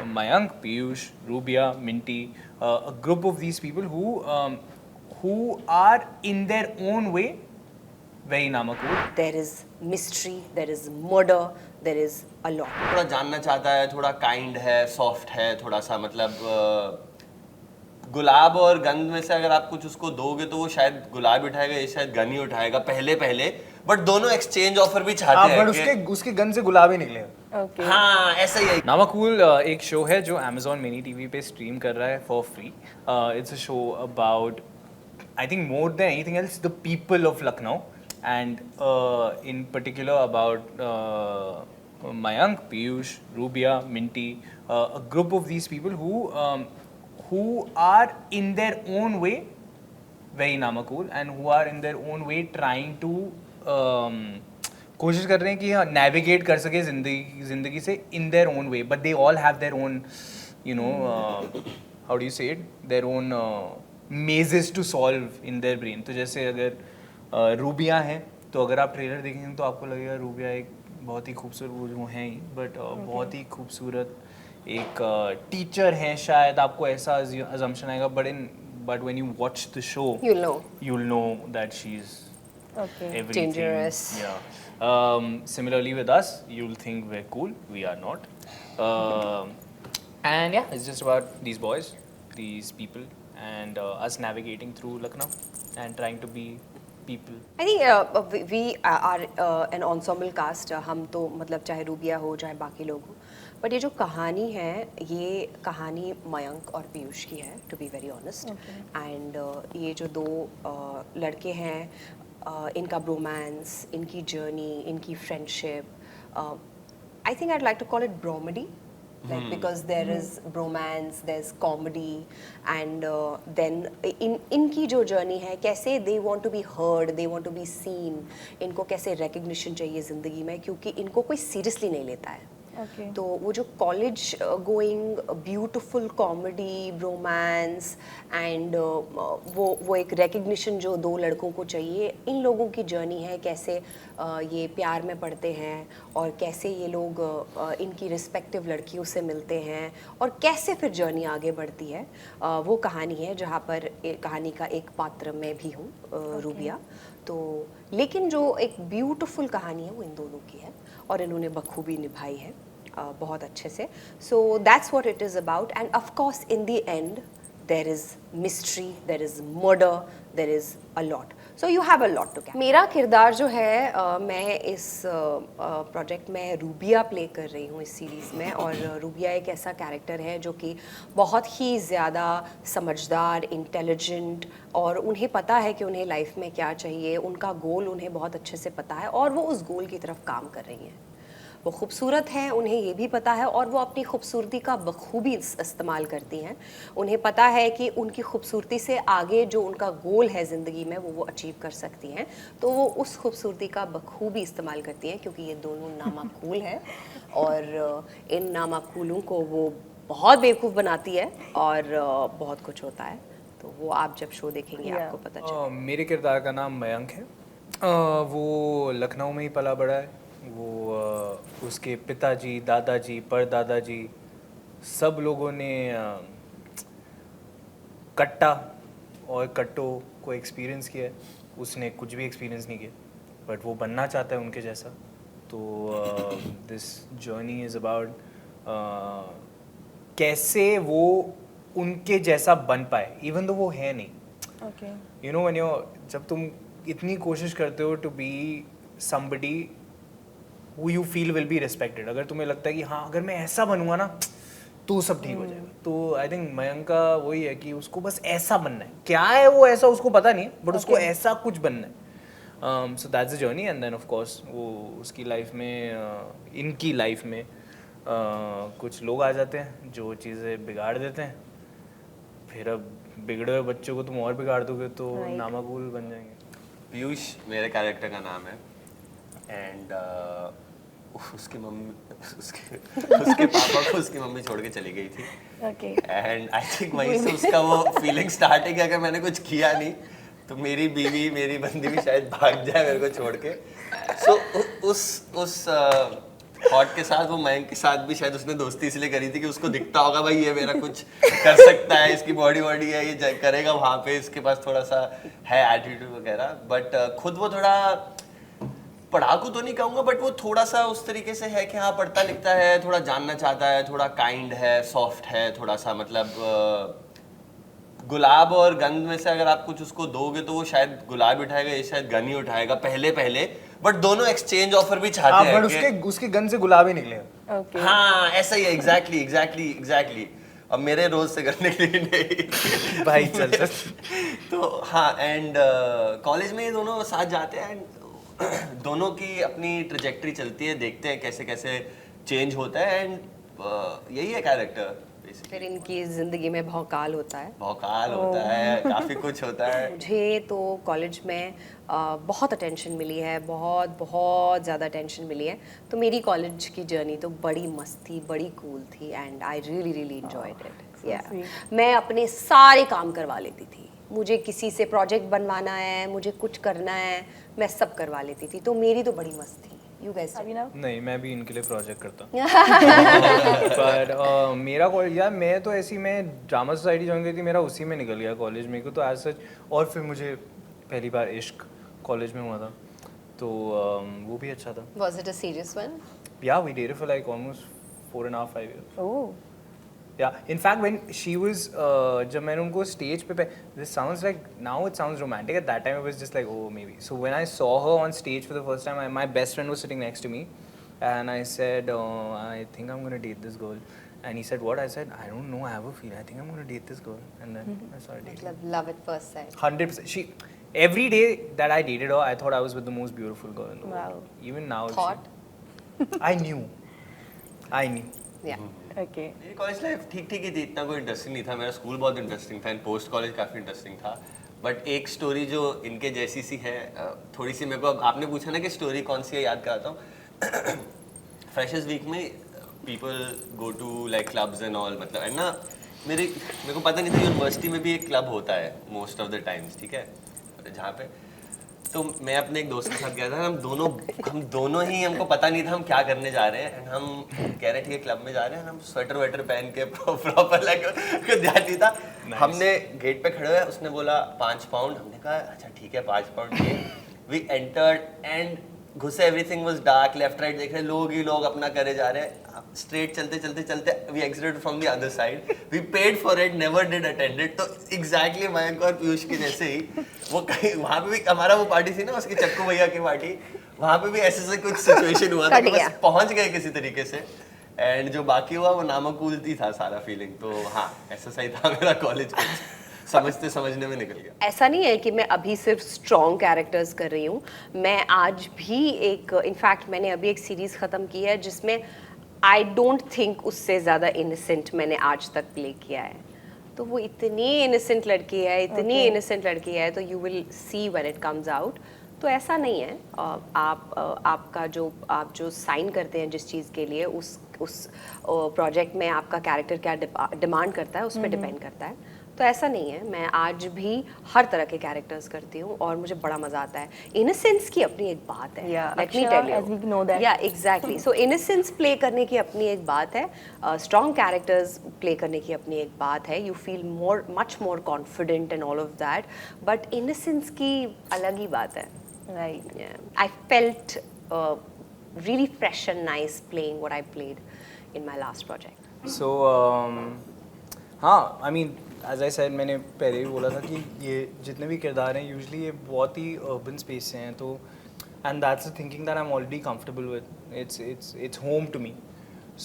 Mayank, Piyush, Rubia, Minty, a group of these people who are in their own way very Namakool. There is mystery, there is murder, there is a lot. थोड़ा जानना चाहता है, थोड़ा kind है, soft है, थोड़ा सा मतलब गुलाब और गंध में से अगर आप कुछ उसको दोगे तो वो शायद गुलाब ही उठाएगा, ये शायद गन ही उठाएगा पहले पहले, बट दोनों एक्सचेंज ऑफर भी चाहते हैं बट उसके गन से गुलाब ही निकलेगा। Okay. हाँ ऐसा ही है। नामाकूल एक शो है जो Amazon मिनी टीवी पे स्ट्रीम कर रहा है for free. It's a show about I think more than anything else the people of Lucknow and in particular about Mayank, Piyush, Rubia, Minty, a group of these people who are in their own way very Namakool and who are in their own way trying to कोशिश कर रहे हैं कि हाँ navigate कर सके जिंदगी से in their own way, but they all have their own, you know, how do you say it, their own mazes to solve in their brain. तो जैसे अगर रूबिया हैं तो अगर आप ट्रेलर देखेंगे तो आपको लगेगा रूबिया एक बहुत ही खूबसूरत वो हैं ही, बट बहुत ही खूबसूरत एक टीचर हैं शायद, आपको ऐसा अजम्पशन आएगा, but when you watch the show you'll know that she's everything. Dangerous. Yeah. Similarly with us, you'll think we're cool. We are not. And yeah, it's just about these boys, these people, and us navigating through Lucknow and trying to be people. I think we are an ensemble cast. हम तो मतलब चाहे रूबिया हो चाहे बाकी लोग हो, but ये जो कहानी है ये कहानी मयंक और पीयूष की है, to be very honest. And ये जो दो लड़के हैं, इनका ब्रोमांस, इनकी जर्नी, इनकी friendship, I think I'd like to call it bromedy. Like because there is bromance, there's comedy, and then इनकी जो जर्नी है, कैसे they want to be heard, they want to be seen, इनको कैसे recognition चाहिए ज़िंदगी में, क्योंकि इनको कोई seriously नहीं लेता है। तो वो जो college going beautiful comedy bromance and वो एक रिकग्निशन जो दो लड़कों को चाहिए, इन लोगों की जर्नी है, कैसे ये प्यार में पड़ते हैं और कैसे ये लोग इनकी रिस्पेक्टिव लड़कियों से मिलते हैं और कैसे फिर जर्नी आगे बढ़ती है, वो कहानी है जहाँ पर कहानी का एक पात्र मैं भी हूँ, रूबिया। तो लेकिन जो एक ब्यूटिफुल कहानी है वो इन दोनों की है और इन्होंने बखूबी निभाई है बहुत अच्छे से। So that's what it is about, and of course in the end there is mystery, there is murder, there is a lot, so you have a lot to catch. मेरा किरदार जो है मैं इस प्रोजेक्ट में रूबिया प्ले कर रही हूँ इस सीरीज़ में, और रूबिया एक ऐसा कैरेक्टर है जो कि बहुत ही ज़्यादा समझदार, इंटेलिजेंट, और उन्हें पता है कि उन्हें लाइफ में क्या चाहिए, उनका गोल उन्हें बहुत अच्छे से पता है और वो उस गोल की तरफ काम कर रही हैं। वो खूबसूरत हैं, उन्हें ये भी पता है, और वो अपनी खूबसूरती का बखूबी इस्तेमाल करती हैं। उन्हें पता है कि उनकी खूबसूरती से आगे जो उनका गोल है ज़िंदगी में वो अचीव कर सकती हैं, तो वो उस खूबसूरती का बखूबी इस्तेमाल करती हैं, क्योंकि ये दोनों नामाकूल हैं और इन नामाकूलों को वो बहुत बेवकूफ़ बनाती है और बहुत कुछ होता है। तो वो आप जब शो देखेंगे आपको पता चलेगा। मेरे किरदार का नाम मयंक है। वो लखनऊ में ही पला बड़ा है। वो उसके पिताजी, दादाजी, परदादाजी सब लोगों ने कट्टा और कट्टो को एक्सपीरियंस किया है। उसने कुछ भी एक्सपीरियंस नहीं किया, बट वो बनना चाहता है उनके जैसा। तो दिस जर्नी इज़ अबाउट कैसे वो उनके जैसा बन पाए, इवन दो वो है नहीं। यू नो व्हेन जब तुम इतनी कोशिश करते हो to be somebody who you feel will be respected, अगर तुम्हें लगता है कि हाँ अगर मैं ऐसा बनूंगा ना तो सब ठीक हो जाएगा, तो आई थिंक मयंक का वही है कि उसको बस ऐसा बनना है। क्या है वो ऐसा उसको पता नहीं है, बट उसको ऐसा कुछ बनना है। So that's the journey, and then of course वो उसकी लाइफ में इनकी लाइफ में कुछ लोग आ जाते हैं जो चीज़ें बिगाड़ देते हैं। फिर अब बिगड़े हुए बच्चों को तुम और बिगाड़ दोगे तो नामाकूल बन जाएंगे। पीयूष मेरे कैरेक्टर का नाम है, एंड उसकी मम्मी उसके पापा को उसकी मम्मी छोड़ के चली गई थी, एंड आई थिंक वहीं से उसका वो फीलिंग स्टार्ट है कि अगर मैंने कुछ किया नहीं तो मेरी बीवी, मेरी बंदी भी शायद भाग जाए मेरे को छोड़ के। सो उस हॉट के साथ वो मयंक के साथ भी शायद उसने दोस्ती इसलिए करी थी कि उसको दिखता होगा भाई ये मेरा कुछ कर सकता है, इसकी बॉडी है, ये करेगा वहाँ पे, इसके पास थोड़ा सा है एटीट्यूड वगैरह। बट खुद वो थोड़ा पढ़ाकू तो नहीं कहूँगा, बट वो थोड़ा सा उस तरीके से है कि हाँ पढ़ता लिखता है, थोड़ा जानना चाहता है, थोड़ा काइंड है, सॉफ्ट है, थोड़ा सा मतलब गुलाब और गंध में से अगर आप कुछ उसको दोगे तो वो शायद गुलाब उठाएगा, ये शायद गन ही उठाएगा पहले पहले, बट दोनों एक्सचेंज ऑफर भी चाहते हैं। बट उसके गन से गुलाब ही निकलेगा। हाँ ऐसा ही है, एग्जैक्टली। अब मेरे रोज से करने के लिए नहीं भाई चल तो हाँ, एंड कॉलेज में ये दोनों साथ जाते हैं एंड दोनों की अपनी ट्रेजेक्टरी चलती है, देखते हैं कैसे कैसे चेंज होता है एंड यही है कैरेक्टर। फिर इनकी जिंदगी में भौकाल होता है, काफी कुछ होता है। मुझे तो कॉलेज में बहुत अटेंशन मिली है, बहुत बहुत ज़्यादा अटेंशन मिली है। तो मेरी कॉलेज की जर्नी तो बड़ी मस्त थी, बड़ी कूल थी and I really enjoyed it. या मैं अपने सारे काम करवा लेती थी, मुझे किसी से प्रोजेक्ट बनवाना है, मुझे कुछ करना है, मैं सब करवा लेती थी। तो मेरी तो बड़ी मस्त थी। You guys नहीं, मैं भी इनके लिए प्रोजेक्ट करता पर मेरा कॉलेज यार, मैं तो ऐसी मैं ड्रामा सोसाइटी ज्वाइन की थी, मेरा उसी में निकल गया कॉलेज में को तो एज सच। और फिर मुझे पहली बार इश्क कॉलेज में हुआ था, तो वो भी अच्छा था। Was it a serious one? Yeah, we dated for like almost 4.5 5 years. Oh. Yeah, in fact when she was जब मैंने उनको स्टेज पे this sounds like now it sounds romantic, at that time it was just like oh maybe. So when I saw her on stage for the first time, my best friend was sitting next to me and I said I think I'm going to date this girl, and he said what? I said I don't know, I have a feeling, I think I'm going to date this girl, and then I started dating. Love at first sight. 100%. She every day that I dated her, I thought I was with the most beautiful girl in the world. Wow. Even now. Thought? I knew. Yeah. Okay मेरी college life ठीक ठीक ही थी, इतना कोई interesting नहीं था। मेरा school बहुत इंटरेस्टिंग था एंड पोस्ट कॉलेज काफ़ी इंटरेस्टिंग था। बट एक स्टोरी जो इनके जैसी सी है, थोड़ी सी मेरे को, अब आपने पूछा ना कि स्टोरी कौन सी है, याद कराता हूँ। फ्रेशर्स वीक में people go to like clubs and all, मतलब एंड ना मेरे को पता नहीं था यूनिवर्सिटी में भी एक क्लब होता है मोस्ट ऑफ द टाइम्स, ठीक है, जहाँ पे तो मैं अपने एक दोस्त के साथ गया था। हम दोनों ही, हमको पता नहीं था हम क्या करने जा रहे हैं एंड हम कह रहे थे क्लब में जा रहे हैं, हम स्वेटर वेटर पहन के प्रॉपर लाइक ध्यान नहीं था। हमने गेट पे खड़े हुए, उसने बोला 5 पाउंड, हमने कहा अच्छा ठीक है 5 पाउंड ये। वी एंटर्ड एंड घुसे, everything was dark, left right देख रहे लोग ही लोग अपना करे जा रहे हैं, स्ट्रेट चलते we exited from the other side, we paid for it, never did attend it. तो एग्जैक्टली मयंक और पीयूष के जैसे ही वो कहीं वहाँ पे भी, हमारा वो पार्टी थी ना उसकी चक्कू भैया की पार्टी, वहाँ पे भी ऐसे कुछ सिचुएशन हुआ था कि बस पहुँच गए किसी तरीके से एंड जो बाकी हुआ वो नामाकूल ही था सारा फीलिंग। तो हाँ ऐसा सही था मेरा कॉलेज समझने में निकल गया। ऐसा नहीं है कि मैं अभी सिर्फ स्ट्रॉन्ग कैरेक्टर्स कर रही हूँ, मैं आज भी एक, इनफैक्ट मैंने अभी एक सीरीज ख़त्म की है जिसमें आई डोंट थिंक उससे ज़्यादा इनोसेंट मैंने आज तक प्ले किया है। तो वो इतनी इनोसेंट लड़की है, इतनी इनोसेंट लड़की है, तो you will see when it comes out. तो ऐसा नहीं है, आप जो साइन करते हैं जिस चीज़ के लिए, उस प्रोजेक्ट में आपका कैरेक्टर क्या डिमांड करता है उस पर डिपेंड करता है। तो ऐसा नहीं है, मैं आज भी हर तरह के कैरेक्टर्स करती हूँ और मुझे बड़ा मजा आता है। इनोसेंस की अपनी एक बात है, लेट मी टेल यू। या एग्जैक्टली, सो इनोसेंस प्ले करने की अपनी एक बात है, स्ट्रॉन्ग कैरेक्टर्स प्ले करने की अपनी एक बात है। You feel much more confident and all of that, but innocence की अलग ही बात है। Right, I felt really fresh and nice playing what I played in my last project. So हाँ, I mean as I said, मैंने पहले भी बोला था कि ये जितने भी किरदार हैं यूजली ये बहुत ही अर्बन स्पेस से हैं, तो and that's the thinking that I'm already comfortable with. It's home to me.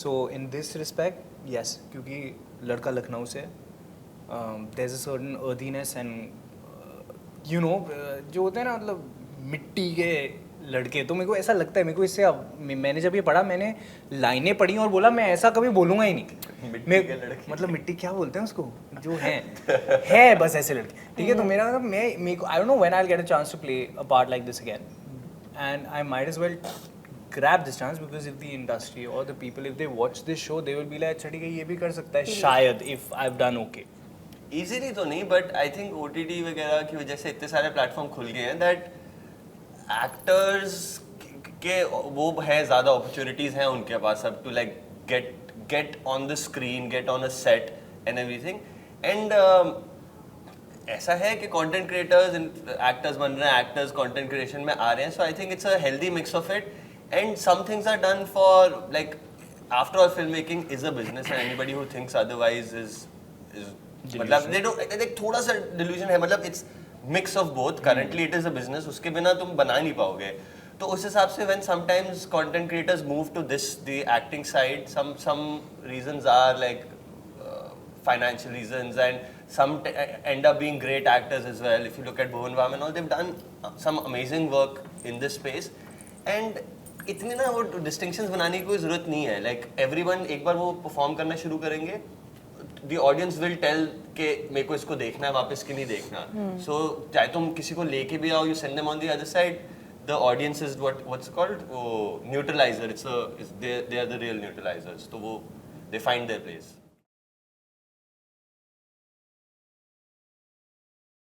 So in this respect, yes, क्योंकि लड़का लखनऊ से there's a certain earthiness and you know जो होते हैं ना, मतलब मिट्टी के लड़के, तो मेरे को ऐसा लगता है, मेरे को इससे मैंने जब ये पढ़ा, मैंने लाइनें पढ़ी और बोला मैं ऐसा कभी बोलूँगा ही नहीं। मतलब मिट्टी क्या बोलते हैं उसको, जो है बस ऐसे लड़के, ठीक है। तो मेरा मतलब मेरे को I don't know when I will get a chance to play a part like this again, and I might as well grab this chance because if the industry or the people, if they watch this show, they will be like अच्छा ठीक है ये भी कर सकता है शायद, if I've done okay. Easily तो नहीं, but I think OTT वगैरह की वजह से इतने सारे प्लेटफॉर्म खुल गए हैं that एक्टर्स कि वो है ज़्यादा अपॉर्चुनिटीज़ हैं उनके पास अब to like get on the screen, get on a set and everything. And ऐसा है कि कंटेंट क्रिएटर्स एक्टर्स बन रहे हैं, एक्टर्स कंटेंट क्रिएशन में आ रहे हैं, so I think it's a healthy mix of it and some things are done for like after all film making is a business and anybody who thinks otherwise is मतलब they don't like थोड़ा सा delusion है, मतलब it's mix of both. Currently it is a business, उसके बिना तुम बना नहीं पाओगे। तो उस हिसाब से when sometimes content creators move to this the acting side, some reasons are like financial reasons and some end up being great actors as well. If you look at Bhuvan Bam and all, they've done some amazing work in this space and इतने ना वो distinctions बनाने की कोई ज़रूरत नहीं है। Like everyone एक बार वो perform करना शुरू करेंगे, the audience will tell कि मेरे को इसको देखना है, वापस की नहीं देखना। So चाहे तुम किसी को लेके भी आओ, you send them on the other side, the audience is what's called वो neutralizer. They are the real neutralizers. तो वो they find their place.